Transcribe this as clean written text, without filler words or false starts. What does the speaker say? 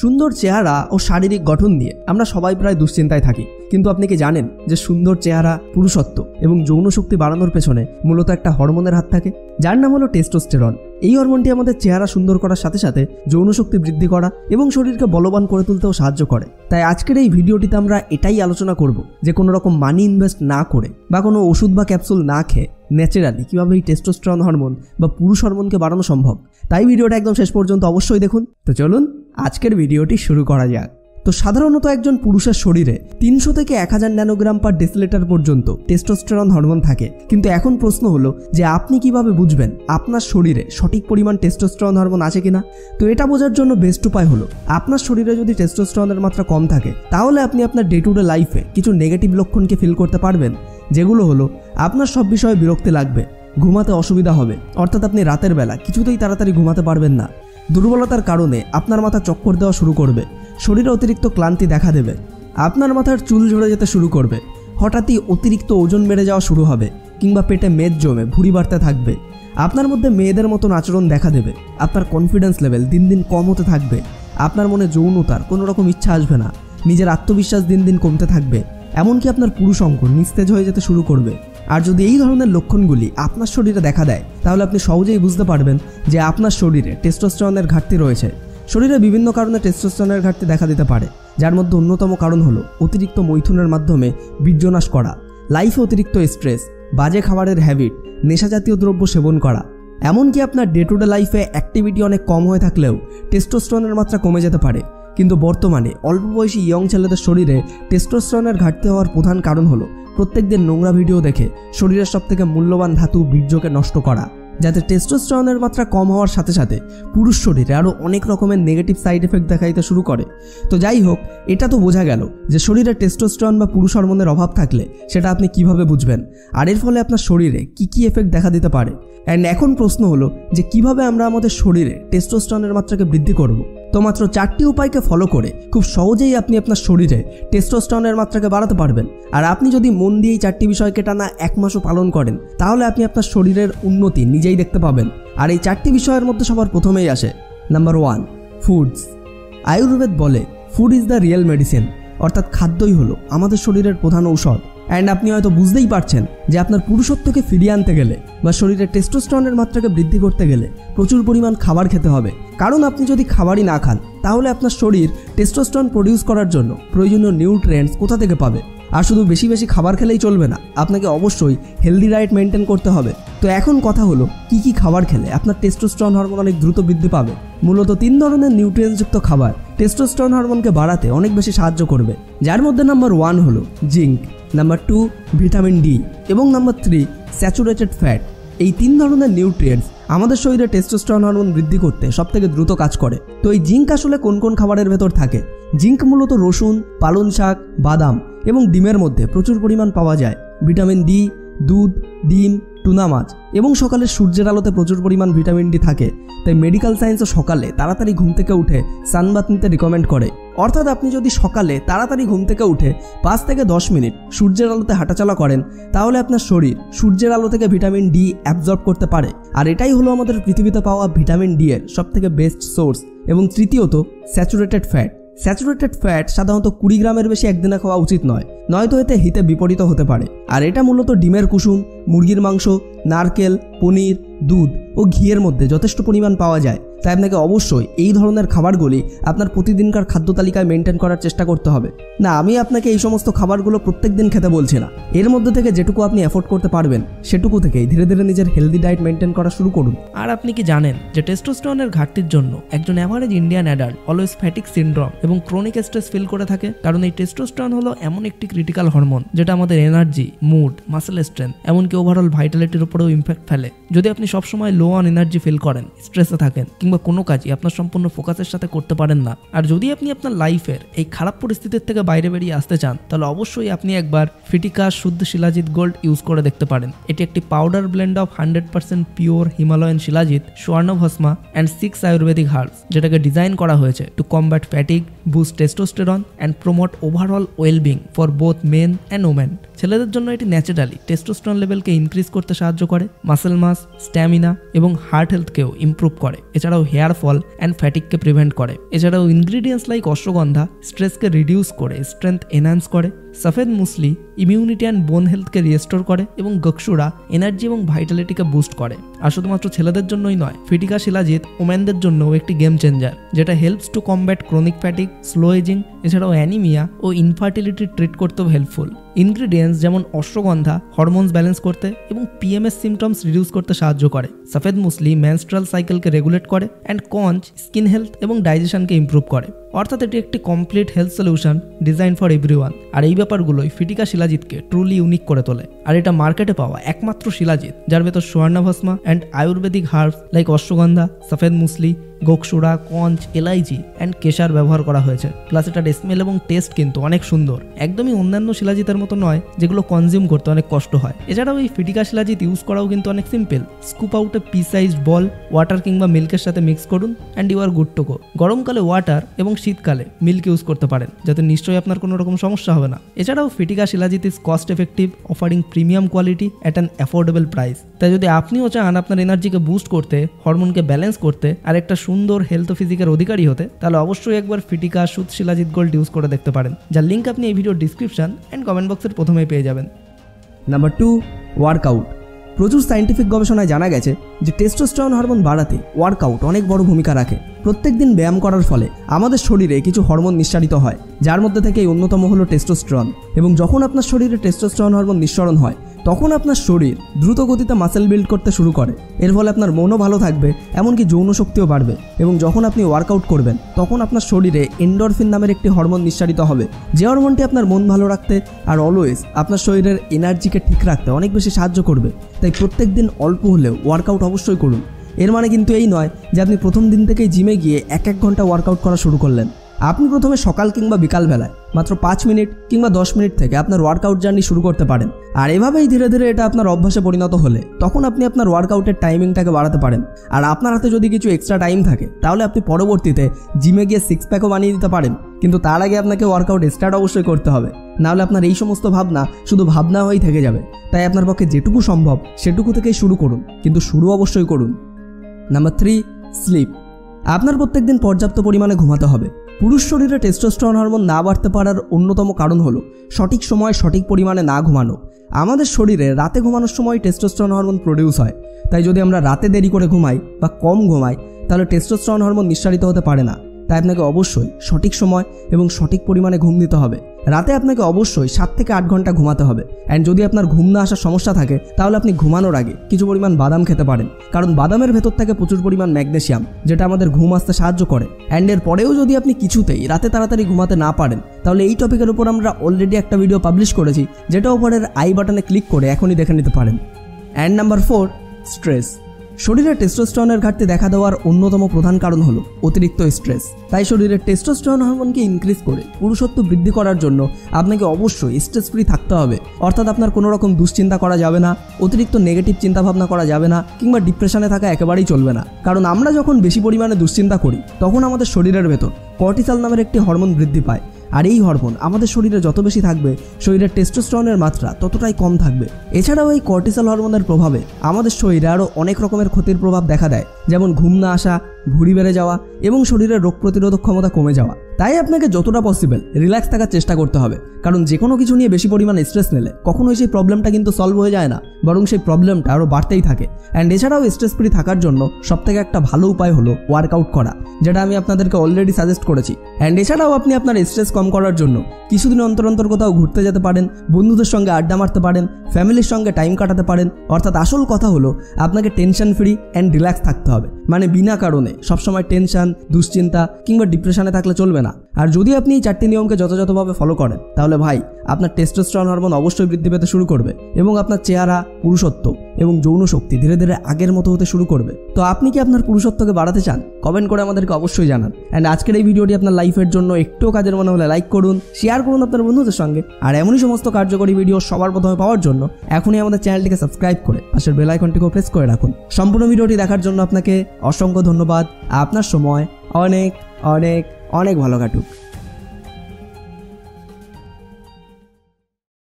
সুন্দর চেহারা ও শারীরিক গঠন নিয়ে আমরা সবাই প্রায় দুশ্চিন্তায় থাকি, কিন্তু আপনি কি জানেন যে সুন্দর চেহারা, পুরুষত্ব এবং যৌন শক্তি বাড়ানোর পেছনে মূলত একটা হরমোনের হাত থাকে, যার নাম হলো টেস্টোস্টেরন। এই হরমোনটি আমাদের চেহারা সুন্দর করার সাথে সাথে যৌন শক্তি বৃদ্ধি করা এবং শরীরকে বলবান করে তুলতেও সাহায্য করে। তাই আজকের এই ভিডিওটিতে আমরা এটাই আলোচনা করব যে কোনো রকম মানি ইনভেস্ট না করে বা কোনো ওষুধ বা ক্যাপসুল না খেয়ে ন্যাচারালি কীভাবে এই টেস্টোস্টেরন হরমোন বা পুরুষ হরমোনকে বাড়ানো সম্ভব। তাই ভিডিওটা একদম শেষ পর্যন্ত অবশ্যই দেখুন। তো চলুন আজকের ভিডিওটি শুরু করা যাক। তো সাধারণত একজন পুরুষের শরীরে 300 থেকে 1000 ন্যানোগ্রাম পার ডেসিলিটার পর্যন্ত টেস্টোস্টেরন হরমোন থাকে। কিন্তু এখন প্রশ্ন হলো যে আপনি কিভাবে বুঝবেন আপনার শরীরে সঠিক পরিমাণ টেস্টোস্টেরন হরমোন আছে কিনা। তো এটা বোঝার জন্য বেস্ট উপায় হলো, আপনার শরীরে যদি টেস্টোস্টেরনের মাত্রা কম থাকে তাহলে আপনি আপনার ডে টু ডে লাইফে কিছু নেগেটিভ লক্ষণকে ফিল করতে পারবেন, যেগুলো হলো আপনার সব বিষয়ে বিরক্তি লাগবে, ঘুমাতে অসুবিধা হবে, অর্থাৎ আপনি রাতের বেলা কিছুতেই তাড়াতাড়ি ঘুমাতে পারবেন না, দুর্বলতার কারণে আপনার মাথা চক্কর দেওয়া শুরু করবে, শরীরে অতিরিক্ত ক্লান্তি দেখা দেবে, আপনার মাথার চুল ঝরে যেতে শুরু করবে, হঠাৎই অতিরিক্ত ওজন বেড়ে যাওয়া শুরু হবে, কিংবা পেটে মেদ জমে ভুঁড়ি বাড়তে থাকবে, আপনার মধ্যে মেয়েদের মতন আচরণ দেখা দেবে, আপনার কনফিডেন্স লেভেল দিন দিন কম হতে থাকবে, আপনার মনে যৌনতার কোনো রকম ইচ্ছা আসবে না, নিজের আত্মবিশ্বাস দিন দিন কমতে থাকবে, এমনকি আপনার পুরুষ অঙ্গ নিস্তেজ হয়ে যেতে শুরু করবে। আর যদি এই ধরনের লক্ষণগুলি আপনার শরীরে দেখা দেয় তাহলে আপনি সহজেই বুঝতে পারবেন যে আপনার শরীরে টেস্টোস্টেরনের ঘাটতি রয়েছে। শরীরে বিভিন্ন কারণে টেস্টোস্টেরনের ঘাটতি দেখা দিতে পারে, যার মধ্যে অন্যতম কারণ হলো অতিরিক্ত মৈথুনের মাধ্যমে বীর্যনাশ করা, লাইফে অতিরিক্ত স্ট্রেস, বাজে খাবারের হ্যাবিট, নেশাজাতীয় দ্রব্য সেবন করা, এমনকি আপনার ডে টু ডে লাইফে অ্যাক্টিভিটি অনেক কম হয়ে থাকলেও টেস্টোস্টেরনের মাত্রা কমে যেতে পারে। কিন্তু বর্তমানে অল্প বয়সী ইয়ং ছেলেদের শরীরে টেস্টোস্টেরনের ঘাটতি হওয়ার প্রধান কারণ হলো প্রত্যেকদিন নোংরা ভিডিও দেখে শরীরের সবথেকে মূল্যবান ধাতু বীর্যকে নষ্ট করা, যাতে টেস্টোস্টেরনের মাত্রা কম হওয়ার সাথে সাথে পুরুষ শরীরে আরও অনেক রকমের নেগেটিভ সাইড এফেক্ট দেখাইতে শুরু করে। তো যাই হোক, এটা তো বোঝা গেল যে শরীরে টেস্টোস্টেরন বা পুরুষ হরমোনের অভাব থাকলে সেটা আপনি কিভাবে বুঝবেন আর এর ফলে আপনার শরীরে কি এফেক্ট দেখা দিতে পারে। অ্যান্ড এখন প্রশ্ন হলো যে কিভাবে আমরা আমাদের শরীরে টেস্টোস্টেরনের মাত্রাকে বৃদ্ধি করব। তো মাত্র 4টি উপায়কে ফলো করে খুব সহজেই আপনি আপনার শরীরে টেস্টোস্টেরনের মাত্রাকে বাড়াতে পারবেন। আর আপনি যদি মন দিয়ে এই 4টি বিষয়কে টানা 1 মাসও পালন করেন তাহলে আপনি আপনার শরীরের উন্নতি নিজেই দেখতে পাবেন। আর এই 4টি বিষয়ের মধ্যে সবার প্রথমেই আসে নাম্বার 1, ফুডস। আয়ুর্বেদ বলে food is the real medicine, অর্থাৎ খাদ্যই হলো আমাদের শরীরের প্রধান ঔষধ। অ্যান্ড আপনি হয়তো বুঝতেই পারছেন যে আপনার পুরুষত্বকে ফিরিয়ে আনতে গেলে বা শরীরে টেস্টোস্টেরনের মাত্রাকে বৃদ্ধি করতে গেলে প্রচুর পরিমাণ খাবার খেতে হবে। কারণ আপনি যদি খাবারই না খান তাহলে আপনার শরীর টেস্টোস্টেরন প্রডিউস করার জন্য প্রয়োজনীয় নিউট্রিয়েন্টস কোথা থেকে পাবে। আর শুধু বেশি বেশি খাবার খেলেই চলবে না, আপনাকে অবশ্যই হেলদি ডায়েট মেনটেন করতে হবে। তো এখন কথা হলো কি খাবার খেলে আপনার টেস্টোস্টেরন হরমোন অনেক দ্রুত বৃদ্ধি পাবে। মূলত 3 ধরনের নিউট্রিয়েন্টসযুক্ত খাবার টেস্টোস্টেরন হরমোনকে বাড়াতে অনেক বেশি সাহায্য করবে, যার মধ্যে নাম্বার 1 হলো জিঙ্ক, নাম্বার 2 ভিটামিন ডি এবং নাম্বার 3 স্যাচুরেটেড ফ্যাট। এই 3 ধরনের নিউট্রিয়েন্টস আমাদের শরীরে টেস্টোস্টেরন হরমোন বৃদ্ধি করতে সবথেকে দ্রুত কাজ করে। তো এই জিঙ্ক আসলে কোন কোন খাবারের ভেতর থাকে? জিঙ্ক মূলত রসুন, পালং শাক, বাদাম এবং ডিমের মধ্যে প্রচুর পরিমাণ পাওয়া যায়। ভিটামিন ডি দুধ, ডিম, টুনা মাছ এবং সকালে সূর্যের আলোতে প্রচুর পরিমাণ ভিটামিন ডি থাকে। তাই মেডিকেল সায়েন্সও সকালে তাড়াতাড়ি ঘুম থেকে উঠে সানবাথ নিতে রিকমেন্ড করে। অর্থাৎ আপনি যদি সকালে তাড়াতাড়ি ঘুম থেকে উঠে 5 থেকে 10 মিনিট সূর্যের আলোতে হাঁটাচলা করেন তাহলে আপনার শরীর সূর্যের আলো থেকে ভিটামিন ডি অ্যাবজর্ব করতে পারে। আর এটাই হলো আমাদের পৃথিবীতে পাওয়া ভিটামিন ডি এর সবথেকে বেস্ট সোর্স। এবং তৃতীয়ত স্যাচুরেটেড ফ্যাট। স্যাচুরেটেড ফ্যাট সাধারণত 20 গ্রামের বেশি একদিনে খাওয়া উচিত নয়, নয়তো এতে হিতে বিপরীত হতে পারে। আর এটা মূলত ডিমের কুসুম, মুরগির মাংস, নারকেল, পনির, দুধ ও ঘিয়ের মধ্যে যথেষ্ট পরিমাণ পাওয়া যায়। তাই আপনাকে অবশ্যই এই ধরনের খাবারগুলি আপনার প্রতিদিনকার খাদ্য তালিকায় মেনটেন করার চেষ্টা করতে হবে। না, আমি আপনাকে এই সমস্ত খাবারগুলো প্রত্যেক দিন খেতে বলছি না, এর মধ্যে থেকে যেটুকু আপনি অ্যাফোর্ড করতে পারবেন সেটুকু থেকেই ধীরে ধীরে নিজের হেলদি ডায়েট মেনটেন করা শুরু করুন। আর আপনি কি জানেন যে টেস্টোস্টেরনের ঘাটতির জন্য একজন average Indian adult always fatigue syndrome এবং ক্রনিক স্ট্রেস ফিল করে থাকে? কারণ এই টেস্টোস্টেরন হলো এমন একটি ক্রিটিক্যাল হরমোন যেটা আমাদের এনার্জি, মুড, মাসেল স্ট্রেংথ এমনকি ওভারঅল ভাইটালিটির উপরেও ইম্প্যাক্ট ফেলে। যদি আপনি সবসময় লো অন এনার্জি ফিল করেন, স্ট্রেসে থাকেন কিংবা কোনো কাজই আপনার সম্পূর্ণ ফোকাসের সাথে করতে পারেন না, আর যদি আপনি আপনার লাইফের এই খারাপ পরিস্থিতির থেকে বাইরে বেরিয়ে আসতে চান তাহলে অবশ্যই আপনি একবার ফিটিকা শুদ্ধ শিলাজিৎ গোল্ড ইউজ করে দেখতে পারেন। এটি একটি powder blend of 100% pure Himalayan shilajit, স্বর্ণ ভস্মা অ্যান্ড 6 আয়ুর্বেদিক হার্বস, যেটাকে ডিজাইন করা হয়েছে two combat fatigue, boost testosterone and promote overall wellbeing for both men and women. ছেলেদের জন্য এটি ন্যাচারালি টেস্টোস্টেরন লেভেলকে ইনক্রিজ করতে সাহায্য করে, মাসেল মাস, স্ট্যামিনা এবং হার্ট হেলথকেও ইমপ্রুভ করে। এছাড়াও হেয়ার ফল অ্যান্ড ফ্যাটিককে প্রিভেন্ট করে। এছাড়াও ইনগ্রিডিয়েন্টস লাইক অশ্বগন্ধা স্ট্রেসকে রিডিউস করে, স্ট্রেংথ এনহ্যান্স করে। সফেদ মুসলি ইমিউনিটি অ্যান্ড বোন হেলথকে রিস্টোর করে এবং গকসুরা এনার্জি এবং ভাইটালিটিকে বুস্ট করে। আর শুধুমাত্র ছেলেদের জন্যই নয়, ফিটিকা শিলাজিৎ ওমেনদের জন্যও একটি গেম চেঞ্জার, যেটা helps to combat chronic fatigue, slow ageing, এছাড়াও অ্যানিমিয়া ও ইনফার্টিলিটি ট্রিট করতেও হেল্পফুল। ইনগ্রিডিয়েন্টস যেমন অশ্বগন্ধা হরমোনস ব্যালেন্স করতে এবং পিএমএস সিমটমস রিডিউস করতে সাহায্য করে। সফেদ মুসলি মেনস্ট্রাল সাইকেলকে রেগুলেট করে অ্যান্ড কঞ্চ স্কিন হেলথ এবং ডাইজেশনকে ইমপ্রুভ করে। অর্থাৎ এটি একটি complete health solution design for everyone. আর এই ব্যাপারগুলোই ফিটিকা শিলাজিৎকে ট্রুলি ইউনিক করে তোলে। আর এটা মার্কেটে পাওয়া একমাত্র শিলাজিৎ যার ভেতর swarnabhasma and Ayurvedic herbs like ashwagandha, safed musli, gokshura, kaunch, elaichi and kesar ব্যবহার করা হয়েছে। প্লাস এটার স্মেল এবং টেস্ট কিন্তু অনেক সুন্দর, একদমই অন্যান্য শিলাজিতের মতো নয় যেগুলো কনজিউম করতে অনেক কষ্ট হয়। এছাড়াও এই ফিটিকা শিলাজিৎ ইউজ করাও কিন্তু অনেক simple. Scoop out a pea size ball, water কিংবা মিল্কের সাথে মিক্স করুন and you are good to go. গরমকালে ওয়াটার এবং শীতকালে মিল্ক ইউজ করতে পারেন, যাতে নিশ্চয়ই আপনার কোনো রকম সমস্যা হবে না। এছাড়াও Fitika shilajit is cost effective, offering premium quality at an affordable price. তাই যদি আপনিও চান আপনার এনার্জিকে বুস্ট করতে, হরমোনকে ব্যালেন্স করতে আর একটা সুন্দর হেলথ ফিজিকের অধিকারী হতে, তাহলে অবশ্যই একবার ফিটিকা শুদ্ধ শিলাজিৎ গোল্ড ইউজ করে দেখতে পারেন, যার লিঙ্ক আপনি এই ভিডিওর ডিসক্রিপশন অ্যান্ড কমেন্ট বক্সের প্রথমেই পেয়ে যাবেন। Number 2, workout. প্রচুর সায়েন্টিফিক গবেষণায় জানা গেছে যে টেস্টোস্টেরন হরমোন বাড়াতে ওয়ার্কআউট অনেক বড় ভূমিকা রাখে। প্রত্যেক দিন ব্যায়াম করার ফলে আমাদের শরীরে কিছু হরমোন নিঃসরিত হয়, যার মধ্যে থেকে অন্যতম হলো টেস্টোস্টেরন। এবং যখন আপনার শরীরে টেস্টোস্টেরন হরমোন নিঃসরণ হয়, তখন আপনার শরীর দ্রুত গতিতে মাসেল বিল্ড করতে শুরু করে। এর ফলে আপনার মনও ভালো থাকবে, এমনকি যৌন শক্তিও বাড়বে। এবং যখন আপনি ওয়ার্কআউট করবেন, তখন আপনার শরীরে এন্ডরফিন নামের একটি হরমোন নিঃসরিত হবে, যে হরমোনটি আপনার মন ভালো রাখতে আর অলওয়েজ আপনার শরীরের এনার্জিকে ঠিক রাখতে অনেক বেশি সাহায্য করবে। তাই প্রত্যেক দিন অল্প হলেও ওয়ার্কআউট অবশ্যই করুন। এর মানে কিন্তু এই নয় যে আপনি প্রথম দিন থেকেই জিমে গিয়ে 1 ঘন্টা ওয়ার্কআউট করা শুরু করলেন। আপনি প্রথমে সকাল কিংবা বিকাল বেলায় মাত্র 5 মিনিট কিংবা 10 মিনিট থেকে আপনার ওয়ার্কআউট জার্নি শুরু করতে পারেন। আর এভাবেই ধীরে ধীরে এটা আপনার অভ্যাসে পরিণত হলে তখন আপনি আপনার ওয়ার্কআউটের টাইমিংটাকে বাড়াতে পারেন। আর আপনার হাতে যদি কিছু এক্সট্রা টাইম থাকে, তাহলে আপনি পরবর্তীতে জিমে গিয়ে 6 প্যাকও বানিয়ে দিতে পারেন। কিন্তু তার আগে আপনাকে ওয়ার্কআউট স্টার্ট অবশ্যই করতে হবে, নাহলে আপনার এই সমস্ত ভাবনা শুধু ভাবনা হয়েই থেকে যাবে। তাই আপনার পক্ষে যেটুকু সম্ভব সেটুকু থেকেই শুরু করুন, কিন্তু শুরু অবশ্যই করুন। Number 3, sleep. আপনার প্রত্যেক দিন পর্যাপ্ত পরিমাণে ঘুমাতে হবে। পুরুষ শরীরে টেস্টোস্টেরন হরমোন না বাড়তে পারার অন্যতম কারণ হলো সঠিক সময়ে সঠিক পরিমাণে না ঘুমানো। আমাদের শরীরে রাতে ঘুমানোর সময় টেস্টোস্টেরন হরমোন প্রডিউস হয়। তাই যদি আমরা রাতে দেরি করে ঘুমাই বা কম ঘুমাই, তাহলে টেস্টোস্টেরন হরমোন নিঃসরিত হতে পারে না। তাই আপনাকে অবশ্যই সঠিক সময় এবং সঠিক পরিমাণে ঘুম দিতে হবে। রাতে আপনাকে অবশ্যই 7 থেকে 8 ঘন্টা ঘুমাতে হবে। অ্যান্ড যদি আপনার ঘুম না আসার সমস্যা থাকে, তাহলে আপনি ঘুমানোর আগে কিছু পরিমাণ বাদাম খেতে পারেন, কারণ বাদামের ভেতর থাকে প্রচুর পরিমাণ ম্যাগনেসিয়াম, যেটা আমাদের ঘুম আসতে সাহায্য করে। অ্যান্ড এর পরেও যদি আপনি কিছুতেই রাতে তাড়াতাড়ি ঘুমাতে না পারেন, তাহলে এই টপিকের উপর আমরা অলরেডি একটা ভিডিও পাবলিশ করেছি, যেটা উপরের আই বাটনে ক্লিক করে এখনই দেখে নিতে পারেন। And number 4, stress. শরীরে টেস্টোস্টেরনের ঘাটতি দেখা দেওয়ার অন্যতম প্রধান কারণ হলো অতিরিক্ত স্ট্রেস। তাই শরীরে টেস্টোস্টেরন হরমোনকে ইনক্রিজ করে পুরুষত্ব বৃদ্ধি করার জন্য আপনাকে অবশ্যই স্ট্রেস ফ্রি থাকতে হবে। অর্থাৎ আপনার কোনো রকম দুশ্চিন্তা করা যাবে না, অতিরিক্ত নেগেটিভ চিন্তাভাবনা করা যাবে না, কিংবা ডিপ্রেশনে থাকা একেবারেই চলবে না। কারণ আমরা যখন বেশি পরিমাণে দুশ্চিন্তা করি, তখন আমাদের শরীরের ভেতর কর্টিসল নামের একটি হরমোন বৃদ্ধি পায়। আর এই হরমোন আমাদের শরীরে যত বেশি থাকবে, শরীরের টেস্টোস্টেরনের মাত্রা ততটাই কম থাকবে। এছাড়াও এই কর্টিসল হরমোনের প্রভাবে আমাদের শরীরে আরও অনেক রকমের ক্ষতির প্রভাব দেখা দেয়, যেমন ঘুম না আসা, ভুঁড়ি বেড়ে যাওয়া এবং শরীরের রোগ প্রতিরোধক ক্ষমতা কমে যাওয়া। তাই আপনাকে যতটা পসিবল রিল্যাক্স থাকার চেষ্টা করতে হবে, কারণ যে কোনো কিছু নিয়ে বেশি পরিমাণে স্ট্রেস নিলে কখনোই সেই প্রবলেমটা কিন্তু সলভ হয়ে যায় না, বরং সেই প্রবলেমটা আরও বাড়তেই থাকে। অ্যান্ড এছাড়াও স্ট্রেস ফ্রি থাকার জন্য সবথেকে একটা ভালো উপায় হলো ওয়ার্কআউট করা, যেটা আমি আপনাদেরকে অলরেডি সাজেস্ট করেছি। অ্যান্ড এছাড়াও আপনি আপনার স্ট্রেস কম করার জন্য কিছুদিন অন্তর অন্তর কোথাও ঘুরতে যেতে পারেন, বন্ধুদের সঙ্গে আড্ডা মারতে পারেন, ফ্যামিলির সঙ্গে টাইম কাটাতে পারেন। অর্থাৎ আসল কথা হলো আপনাকে টেনশন ফ্রি অ্যান্ড রিল্যাক্স থাকতে হবে। মানে বিনা কারণে সবসময় টেনশন, দুশ্চিন্তা কিংবা ডিপ্রেশনে থাকলে চলবে না। আর যদি আপনি এই 4টি নিয়মকে যথাযথভাবে ফলো করেন, তাহলে ভাই আপনার টেস্টোস্টেরন হরমোন অবশ্যই বৃদ্ধি পেতে শুরু করবে এবং আপনার চেহারা, পুরুষত্ব এবং যৌন শক্তি ধীরে ধীরে আগের মতো হতে শুরু করবে। তো আপনি কি আপনার পুরুষত্বকে বাড়াতে চান? কমেন্ট করে আমাদেরকে অবশ্যই জানান। অ্যান্ড আজকের এই ভিডিওটি আপনার লাইফের জন্য একটুও কাজের মনে হলে লাইক করুন, শেয়ার করুন আপনার বন্ধুদের সঙ্গে। আর এমনই সমস্ত কার্যকরী ভিডিও সবার প্রথমে পাওয়ার জন্য এখনই আমাদের চ্যানেলটিকে সাবস্ক্রাইব করে পাশের বেল আইকনটিকে প্রেস করে রাখুন। সম্পূর্ণ ভিডিওটি দেখার জন্য আপনাকে অসংখ্য ধন্যবাদ। আপনার সময় অনেক অনেক অনেক ভালো কাটুক।